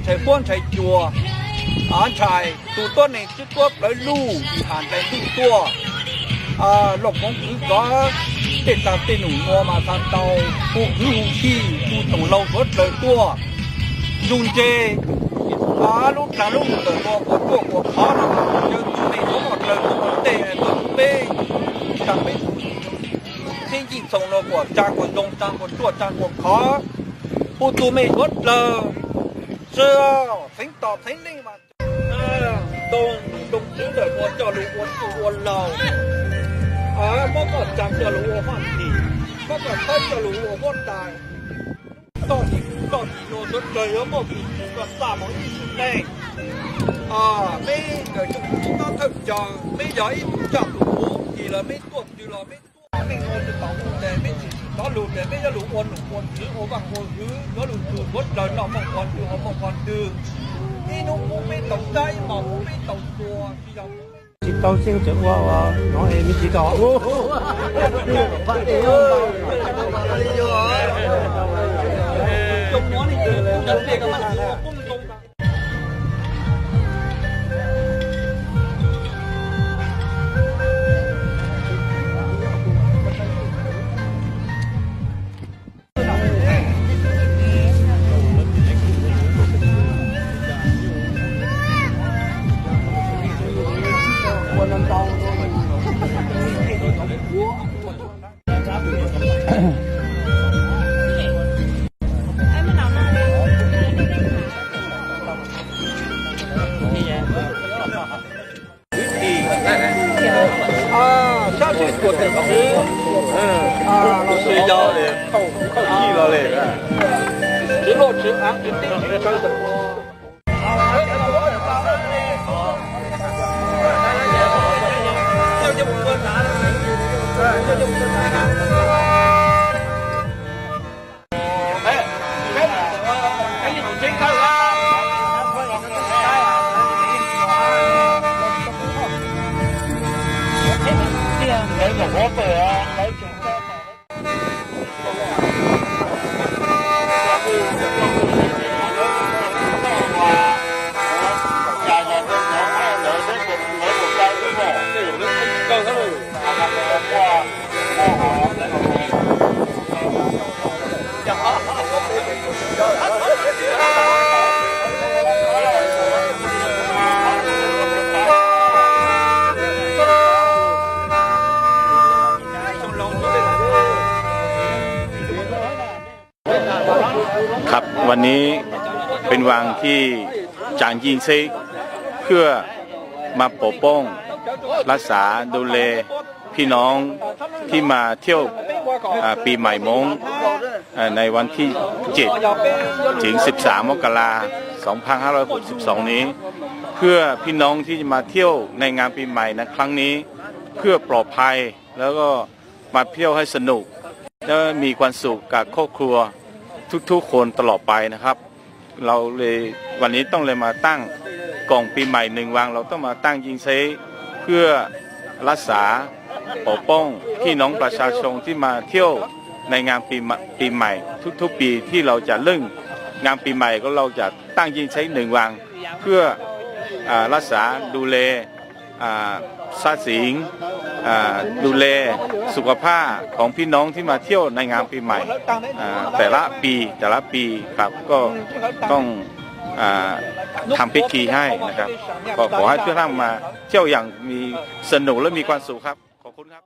ช้บ้วนใช้จัวชายตัวต้นในจุดตัวเลยลู่อีหานใจลูกตัวหลบของคือก็ติดตามตีหนุ่มงัวมาทางเตาผู้คือหูขี้ผู้ตรงเรารถเลยตัวยุนเจลูกหลานลูกเติร์ตัวปวดตัวปวดขาเจอในหัวหมดเลยตัวเตะตัวเป้จังไม่ที่ยิงส่งเราปวดจางปวดตรงจางปวดตัวจางปวดขาผู้ตัวไม่รถเลยเจ้าสิงต่อสิงนี่มาตรงซื้อเลยปวดจอดลูกปวดตัวเราเมื่อก่อนจำจะรู้ว่ามันดีเมื่อก่อนต้นจะรู้ว่ามันตายตอนนี้โดนรถเลยแล้วก็มีก็สามของที่แน่ไม่เกิดจุดที่ต้องถึงจังไม่ย้อยจับหูทีละไม่ตัวทีละไม่ตัวไม่งงจะต้องแต่ไม่จีต้องรู้แต่ไม่จะรู้วนถือโอ้บางคนถือก็รู้ถือรถเลยน้องบางคนถือเขาบางคนถือนี่น้องไม่ตกใจหมอไม่ตกตัวที่เรา接到消息話我係唔知道。下去过程中，老师教的，靠气了嘞，直落直昂直定直的高等。ครับวันนี้เป็นวันที่จางยิงซิเพื่อมาปกป้องรักษาดูแลพี่น้องที่มาเที่ยวปีใหม่มงในวันที่7ถึง13 มกราคม 2562 นี้เพื่อพี่น้องที่จะมาเที่ยวในงานปีใหม่ในครั้งนี้เพื่อปลอดภัยแล้วก็มาเที่ยวให้สนุกและมีความสุขกับครอบครัวทุกๆคนตลอดไปนะครับเราเลยวันนี้ต้องเลยมาตั้งกล่องปีใหม่1 วันเราต้องมาตั้งยิงเซเพื่อรักษาปกป้องพี่น้องประชาชนที่มาเที่ยวในงานปีใหม่ทุกๆปีที่เราจะเริ่มงานปีใหม่ก็เราจะตั้งยิงเซ1 วันเพื่อรักษาดูแลทรัพย์สินดูแลสุขภาพของพี่น้องที่มาเที่ยวในงานปีใหม่แต่ละปีครับก็ต้องทำพิธีให้นะครับก็ขอให้ทุกท่านมาเที่ยวอย่างมีสนุกและมีความสุขครับขอบคุณครับ